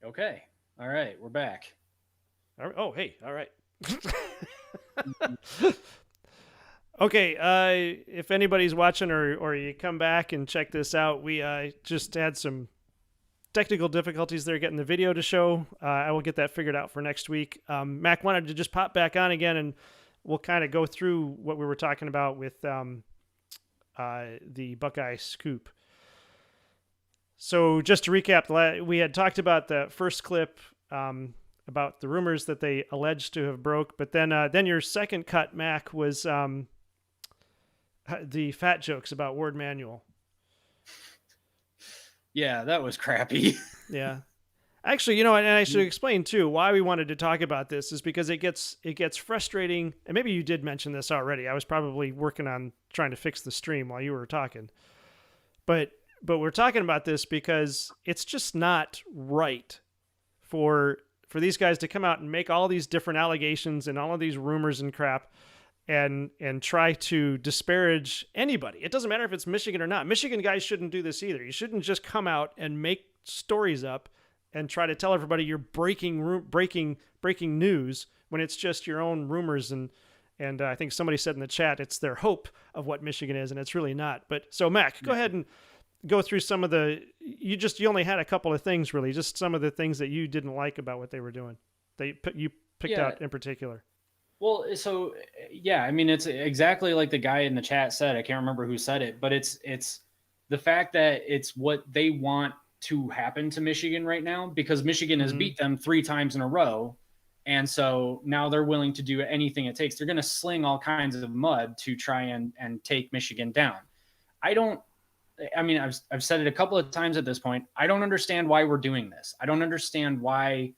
Okay. All right. We're back. Oh, hey, all right. Okay, if anybody's watching or you come back and check this out, we just had some technical difficulties there getting the video to show. I will get that figured out for next week. Mac wanted to just pop back on again, and we'll kind of go through what we were talking about with the Buckeye Scoop. So just to recap, we had talked about the first clip about the rumors that they alleged to have broke, but then your second cut, Mac, was the fat jokes about Ward Manuel. Yeah, that was crappy. Yeah. Actually, and I should explain too why we wanted to talk about this is because it gets frustrating, and maybe you did mention this already. I was probably working on trying to fix the stream while you were talking. But we're talking about this because it's just not right for these guys to come out and make all these different allegations and all of these rumors and crap and try to disparage anybody. It doesn't matter if it's Michigan or not. Michigan guys shouldn't do this either. You shouldn't just come out and make stories up and try to tell everybody you're breaking news when it's just your own rumors and I think somebody said in the chat it's their hope of what Michigan is, and it's really not. But so Mac, go ahead and go through some of the you only had a couple of things, really, just some of the things that you didn't like about what they were doing. You picked out in particular. Well, so yeah, I mean, it's exactly like the guy in the chat said. I can't remember who said it, but it's the fact that it's what they want to happen to Michigan right now, because Michigan has beat them 3 times in a row. And so now they're willing to do anything it takes. They're going to sling all kinds of mud to try and take Michigan down. I've said it a couple of times at this point. I don't understand why we're doing this. I don't understand why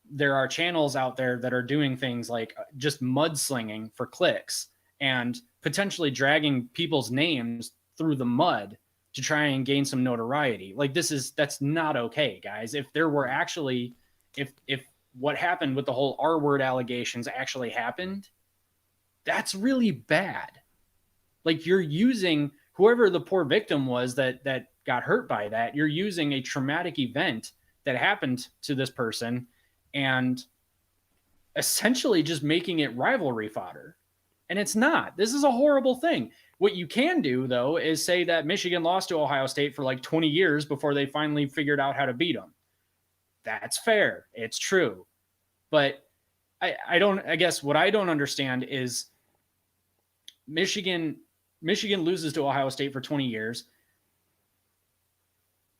there are channels out there that are doing things like just mudslinging for clicks and potentially dragging people's names through the mud to try and gain some notoriety. Like that's not okay, guys. If there were actually, if what happened with the whole R word allegations actually happened, that's really bad. Like, you're using whoever the poor victim was that got hurt by that. You're using a traumatic event that happened to this person and essentially just making it rivalry fodder. And it's not. This is a horrible thing. What you can do, though, is say that Michigan lost to Ohio State for like 20 years before they finally figured out how to beat them. That's fair. It's true. But I guess what I don't understand is Michigan loses to Ohio State for 20 years.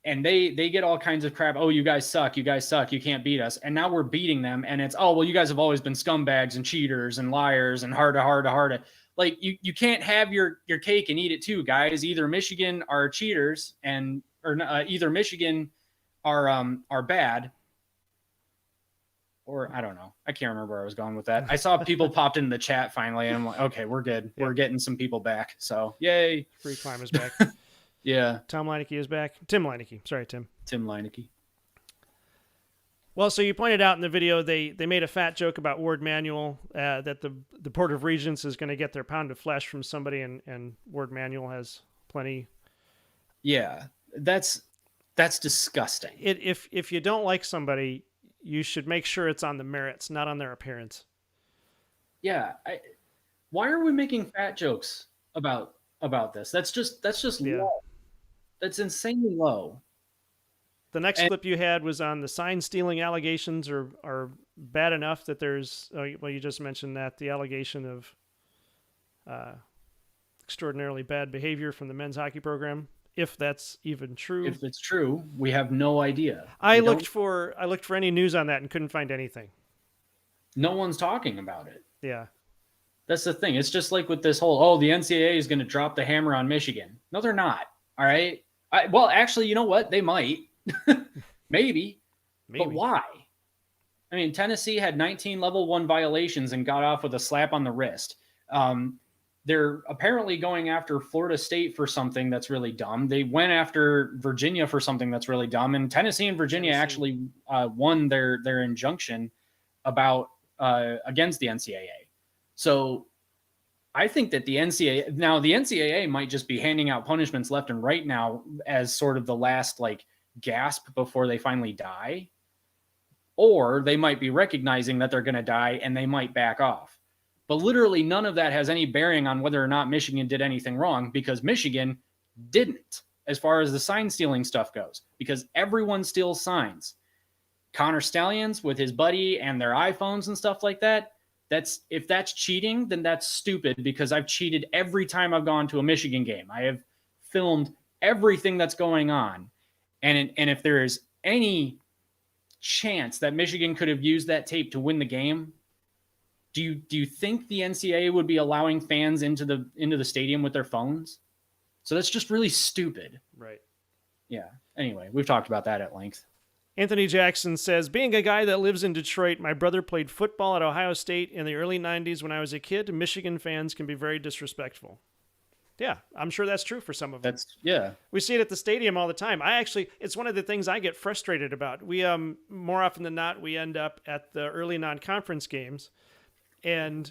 And they get all kinds of crap. Oh, you guys suck. You guys suck. You can't beat us. And now we're beating them. And it's, oh, well, you guys have always been scumbags and cheaters and liars and hard. Like, you can't have your cake and eat it too, guys. Either Michigan are cheaters either Michigan are bad, or I don't know. I can't remember where I was going with that. I saw people popped in the chat finally, and I'm like, okay, we're good. Yep. We're getting some people back. So yay. Free climbers back. Yeah. Tom Leineke is back. Tim Leineke. Sorry, Tim. Tim Leineke. Well, so you pointed out in the video they made a fat joke about Ward Manuel, that the Board of Regents is going to get their pound of flesh from somebody, and Ward Manuel has plenty. Yeah, that's disgusting. If you don't like somebody, you should make sure it's on the merits, not on their appearance. Yeah, why are we making fat jokes about this? That's just low. That's insanely low. The next clip you had was on the sign stealing allegations are bad enough that there's, well, you just mentioned that the allegation of extraordinarily bad behavior from the men's hockey program. If that's even true. If it's true, we have no idea. I looked for any news on that and couldn't find anything. No one's talking about it. Yeah. That's the thing. It's just like with this whole, the NCAA is going to drop the hammer on Michigan. No, they're not. All right. Well, actually, you know what? They might. Maybe. But why? I mean, Tennessee had 19 level 1 violations and got off with a slap on the wrist. They're apparently going after Florida State for something that's really dumb. They went after Virginia for something that's really dumb. And Tennessee and Virginia actually won their injunction about against the NCAA. So I think that the NCAA might just be handing out punishments left and right now as sort of the last like gasp before they finally die. or they might be recognizing that they're going to die and they might back off. But literally none of that has any bearing on whether or not Michigan did anything wrong, because Michigan didn't, as far as the sign stealing stuff goes, because everyone steals signs. Connor Stallions with his buddy and their iPhones and stuff like that. If that's cheating, then that's stupid, because I've cheated every time I've gone to a Michigan game. I have filmed everything that's going on. And if there is any chance that Michigan could have used that tape to win the game, do you think the NCAA would be allowing fans into the stadium with their phones? So that's just really stupid. Right. Yeah. Anyway, we've talked about that at length. Anthony Jackson says, being a guy that lives in Detroit, my brother played football at Ohio State in the early 90s when I was a kid. Michigan fans can be very disrespectful. Yeah, I'm sure that's true for some of them. Yeah. We see it at the stadium all the time. It's one of the things I get frustrated about. We, more often than not, we end up at the early non-conference games. And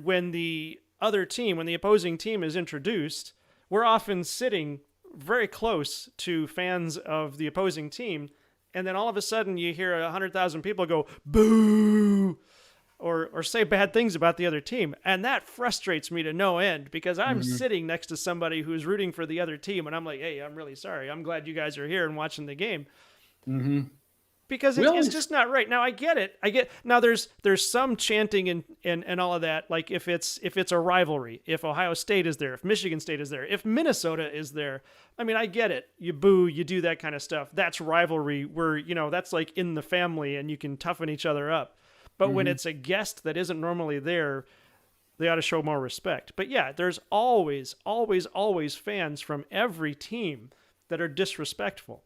when the opposing team is introduced, we're often sitting very close to fans of the opposing team, and then all of a sudden you hear 100,000 people go boo or say bad things about the other team, and that frustrates me to no end, because I'm sitting next to somebody who's rooting for the other team, and I'm like, hey, I'm really sorry. I'm glad you guys are here and watching the game. Because it's just not right. Now I get it. Now there's some chanting and all of that. Like if it's a rivalry, if Ohio State is there, if Michigan State is there, if Minnesota is there, I mean, I get it. You boo, you do that kind of stuff. That's rivalry where, that's like in the family and you can toughen each other up. But when it's a guest that isn't normally there, they ought to show more respect. But yeah, there's always, always, always fans from every team that are disrespectful.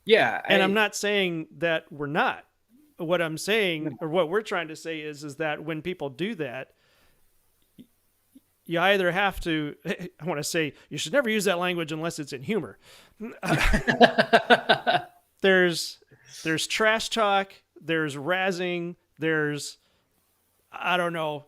Yeah. And I'm not saying that we're not. What I'm saying, or what we're trying to say is that when people do that, you either have to, I want to say, you should never use that language unless it's in humor. There's trash talk, there's razzing, there's, I don't know,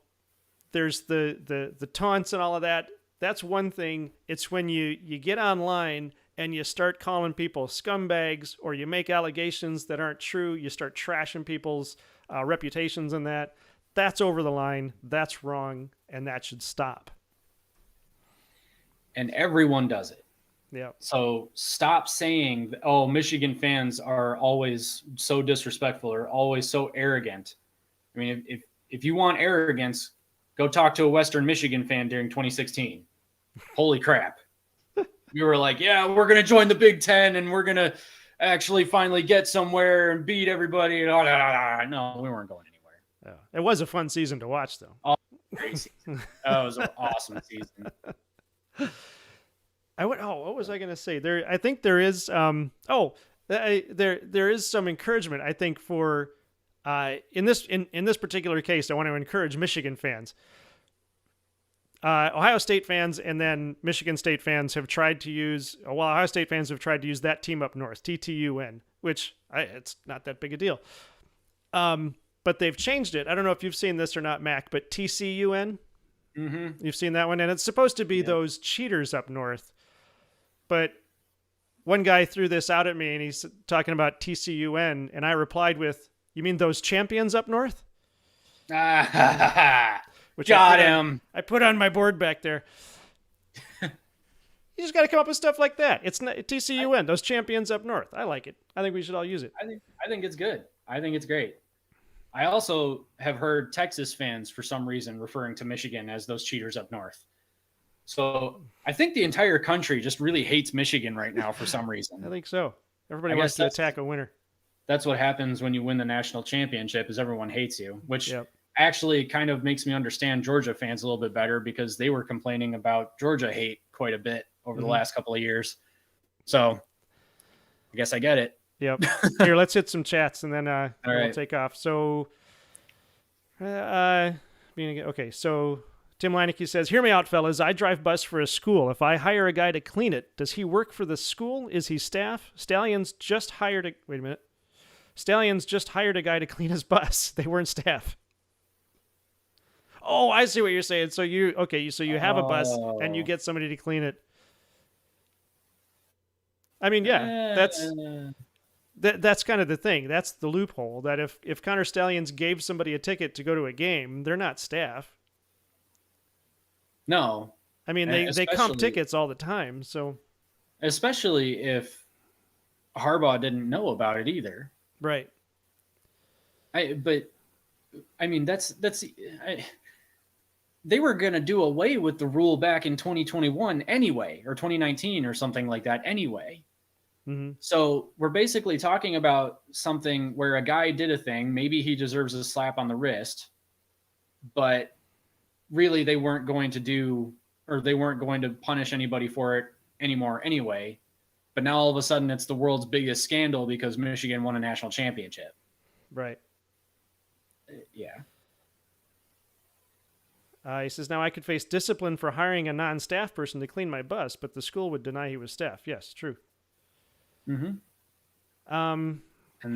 there's the taunts and all of that. That's one thing. It's when you get online and you start calling people scumbags, or you make allegations that aren't true, you start trashing people's reputations and that. That's over the line. That's wrong, and that should stop. And everyone does it. Yeah. So stop saying, oh, Michigan fans are always so disrespectful or always so arrogant. I mean, if you want arrogance, go talk to a Western Michigan fan during 2016. Holy crap. We were like, yeah, we're going to join the Big Ten and we're going to actually finally get somewhere and beat everybody. No, we weren't going anywhere. Yeah. It was a fun season to watch, though. Oh, great season. That was an awesome season. What was I going to say? I think there is, there is some encouragement, I think, for, in this particular case, I want to encourage Michigan fans. Ohio State fans and then Michigan State fans have tried to use, Ohio State fans have tried to use that team up north, TTUN, which it's not that big a deal. But they've changed it. I don't know if you've seen this or not, Mac, but TCUN. You've seen that one, and it's supposed to be those cheaters up north. But one guy threw this out at me, and he's talking about TCUN, and I replied with, "You mean those champions up north?" Which got him. I put on my board back there. You just got to come up with stuff like that. It's not TCUN, those champions up north. I like it. I think we should all use it. I think it's good. I think it's great. I also have heard Texas fans, for some reason, referring to Michigan as those cheaters up north. So I think the entire country just really hates Michigan right now for some reason. I think so. Everybody wants to attack a winner. That's what happens when you win the national championship, is everyone hates you, which actually kind of makes me understand Georgia fans a little bit better, because they were complaining about Georgia hate quite a bit over the last couple of years. So I guess I get it. Yep. Here, let's hit some chats and then we'll take off. So, okay. So Tim Leineke says, "Hear me out, fellas. I drive bus for a school. If I hire a guy to clean it, does he work for the school? Is he staff? Stallions just hired a guy to clean his bus. They weren't staff." Oh, I see what you're saying. So you have a bus and you get somebody to clean it. I mean, yeah, That's kind of the thing. That's the loophole, that if Connor Stallions gave somebody a ticket to go to a game, they're not staff. No. I mean, they comp tickets all the time, so. Especially if Harbaugh didn't know about it either. Right. But I mean, they were going to do away with the rule back in 2021 anyway, or 2019 or something like that anyway. Mm-hmm. So we're basically talking about something where a guy did a thing. Maybe he deserves a slap on the wrist, but really they weren't going to punish anybody for it anymore anyway. But now all of a sudden it's the world's biggest scandal because Michigan won a national championship. Right. Yeah. He says, now I could face discipline for hiring a non-staff person to clean my bus, but the school would deny he was staff. Yes, true. Mm-hmm.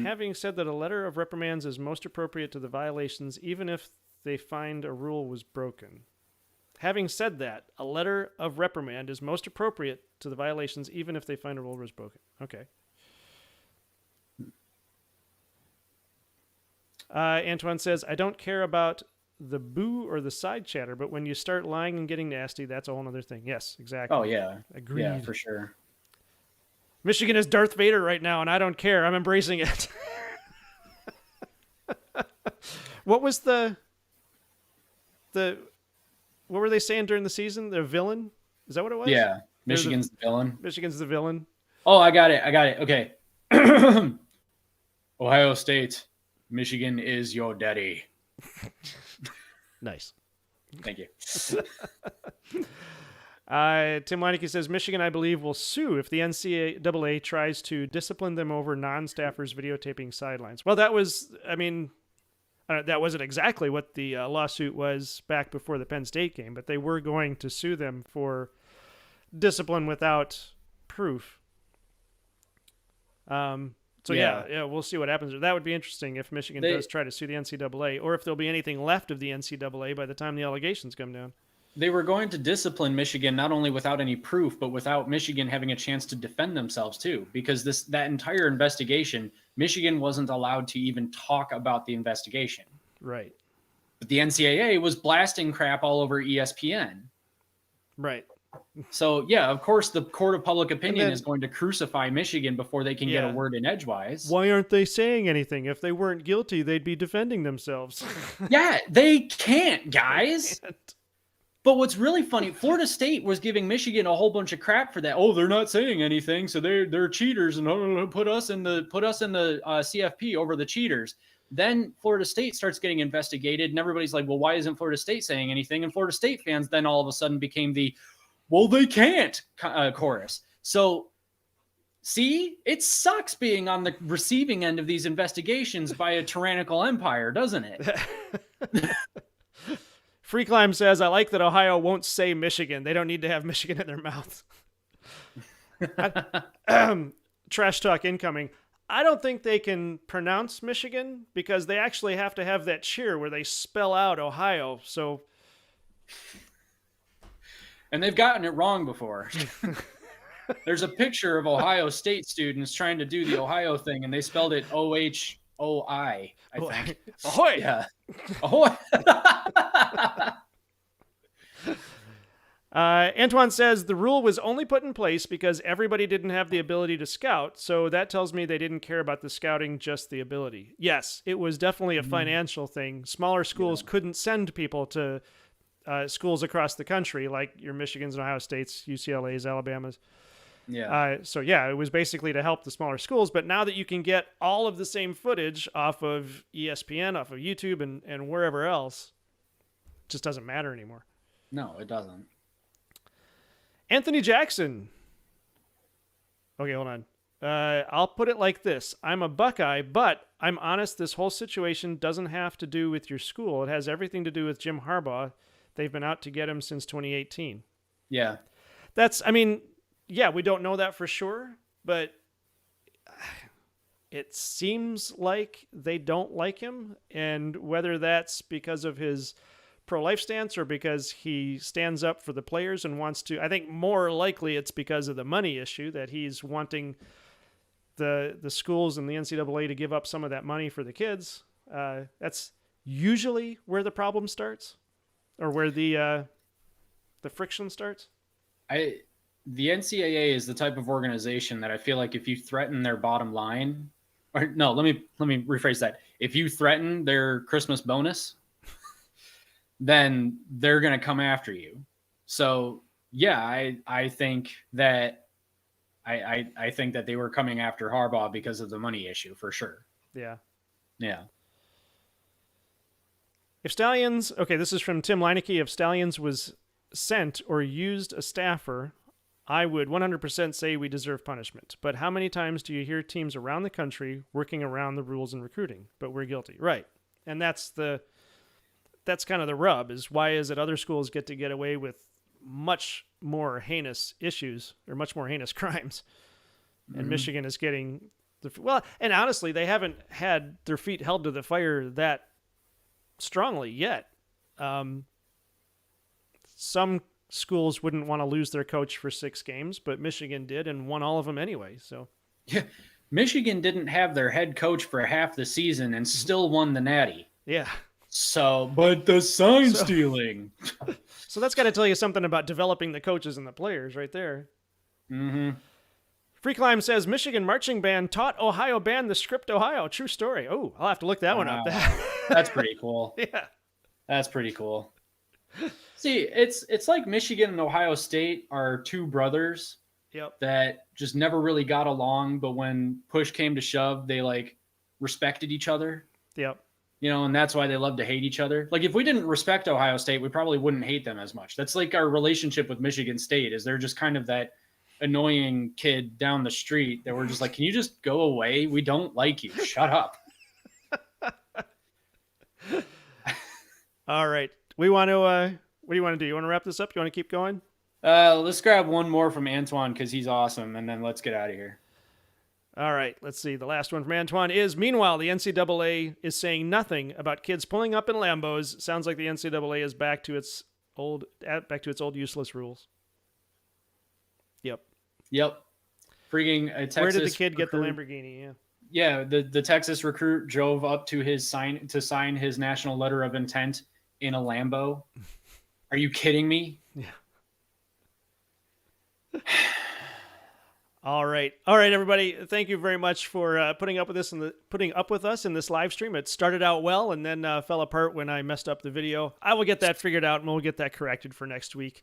Having said that, a letter of reprimands is most appropriate to the violations, even if they find a rule was broken. Having said that, a letter of reprimand is most appropriate to the violations, even if they find a rule was broken. Okay. Antoine says, I don't care about the boo or the side chatter, but when you start lying and getting nasty, that's a whole other thing. Yes, exactly. Oh, yeah. Agreed. Yeah, for sure. Michigan is Darth Vader right now, and I don't care. I'm embracing it. What was what were they saying during the season? The villain? Is that what it was? Yeah. Michigan's the villain. Michigan's the villain. Oh, I got it. Okay. Ohio State, Michigan is your daddy. Nice. Thank you. Tim Weineke says, Michigan, I believe, will sue if the NCAA tries to discipline them over non-staffers videotaping sidelines. Well, that wasn't exactly what the lawsuit was back before the Penn State game, but they were going to sue them for discipline without proof. So yeah, we'll see what happens. That would be interesting if Michigan does try to sue the NCAA, or if there'll be anything left of the NCAA by the time the allegations come down. They were going to discipline Michigan not only without any proof, but without Michigan having a chance to defend themselves too. Because that entire investigation, Michigan wasn't allowed to even talk about the investigation. Right. But the NCAA was blasting crap all over ESPN. Right. So, yeah, of course, the court of public opinion is going to crucify Michigan before they can get a word in edgewise. Why aren't they saying anything? If they weren't guilty, they'd be defending themselves. Yeah, they can't, guys. But what's really funny, Florida State was giving Michigan a whole bunch of crap for that. Oh, they're not saying anything, so they're cheaters, and put us in the CFP over the cheaters. Then Florida State starts getting investigated, and everybody's like, well, why isn't Florida State saying anything? And Florida State fans then all of a sudden became the, well, they can't chorus. So, see, it sucks being on the receiving end of these investigations by a tyrannical empire, doesn't it? Free Climb says, I like that Ohio won't say Michigan. They don't need to have Michigan in their mouth. Trash talk incoming. I don't think they can pronounce Michigan because they actually have to have that cheer where they spell out Ohio. So, and they've gotten it wrong before. There's a picture of Ohio State students trying to do the Ohio thing, and they spelled it OHOI, I think. Ahoy! Yeah. Ahoy! Antoine says the rule was only put in place because everybody didn't have the ability to scout, so that tells me they didn't care about the scouting, just the ability. Yes, it was definitely a financial thing. Smaller schools couldn't send people to schools across the country, like your Michigans and Ohio States, UCLA's, Alabama's. Yeah. So yeah, it was basically to help the smaller schools. But now that you can get all of the same footage off of ESPN, off of YouTube, and wherever else, it just doesn't matter anymore. No, it doesn't. Anthony Jackson. Okay, hold on. I'll put it like this. I'm a Buckeye, but I'm honest, this whole situation doesn't have to do with your school. It has everything to do with Jim Harbaugh. They've been out to get him since 2018. Yeah. Yeah, we don't know that for sure, but it seems like they don't like him, and whether that's because of his pro-life stance or because he stands up for the players and wants to, I think more likely it's because of the money issue, that he's wanting the schools and the NCAA to give up some of that money for the kids. That's usually where the problem starts, or where the friction starts. The NCAA is the type of organization that I feel like if you threaten their bottom line, or no, let me rephrase that. If you threaten their Christmas bonus, then they're going to come after you. So yeah, I think that I think that they were coming after Harbaugh because of the money issue for sure. Yeah. Yeah. If Stalions, okay, this is from Tim Leineke. If Stalions was sent or used a staffer, I would 100% say we deserve punishment. But how many times do you hear teams around the country working around the rules in recruiting? But we're guilty. Right. And that's kind of the rub, is why is it other schools get to get away with much more heinous issues or much more heinous crimes, and Michigan is getting and honestly, they haven't had their feet held to the fire that strongly yet. Some schools wouldn't want to lose their coach for 6 games, but Michigan did and won all of them anyway. So yeah, Michigan didn't have their head coach for half the season and still won the Natty. Yeah. So, but the sign stealing. So that's got to tell you something about developing the coaches and the players right there. Mm-hmm. Free Climb says Michigan marching band taught Ohio band the script Ohio. True story. Oh, I'll have to look that one up. That's pretty cool. Yeah. That's pretty cool. See, it's like Michigan and Ohio State are two brothers that just never really got along, but when push came to shove, they like respected each other. Yep. You know, and that's why they love to hate each other. Like if we didn't respect Ohio State, we probably wouldn't hate them as much. That's like our relationship with Michigan State, is they're just kind of that annoying kid down the street that we're just like, can you just go away? We don't like you. Shut up. All right. We want to, what do you want to do? You want to wrap this up? You want to keep going? Let's grab one more from Antoine because he's awesome, and then let's get out of here. All right, let's see. The last one from Antoine is, meanwhile, the NCAA is saying nothing about kids pulling up in Lambos. Sounds like the NCAA is back to its old useless rules. Yep. Freaking Texas. Where did the kid get the Lamborghini? Yeah. Yeah, the Texas recruit drove up to sign his national letter of intent in a Lambo. Are you kidding me? Yeah. All right, everybody. Thank you very much for putting up with us in this live stream. It started out well and then fell apart when I messed up the video. I will get that figured out and we'll get that corrected for next week.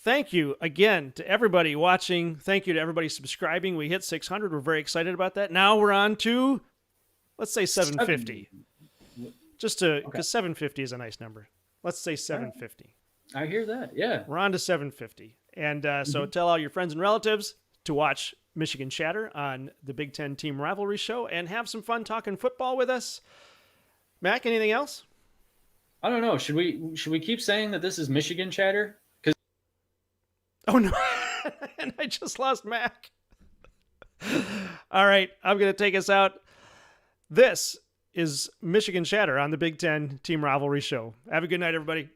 Thank you again to everybody watching. Thank you to everybody subscribing. We hit 600. We're very excited about that. Now we're on to, let's say 750. Because 750 is a nice number. Let's say 750. I hear that. Yeah. We're on to 750. And so tell all your friends and relatives to watch Michigan Chatter on the Big Ten Team Rivalry Show and have some fun talking football with us. Mac, anything else? I don't know. Should we keep saying that this is Michigan Chatter? Oh no! And I just lost Mac. All right, I'm going to take us out. This is Michigan Chatter on the Big Ten Team Rivalry Show. Have a good night, everybody.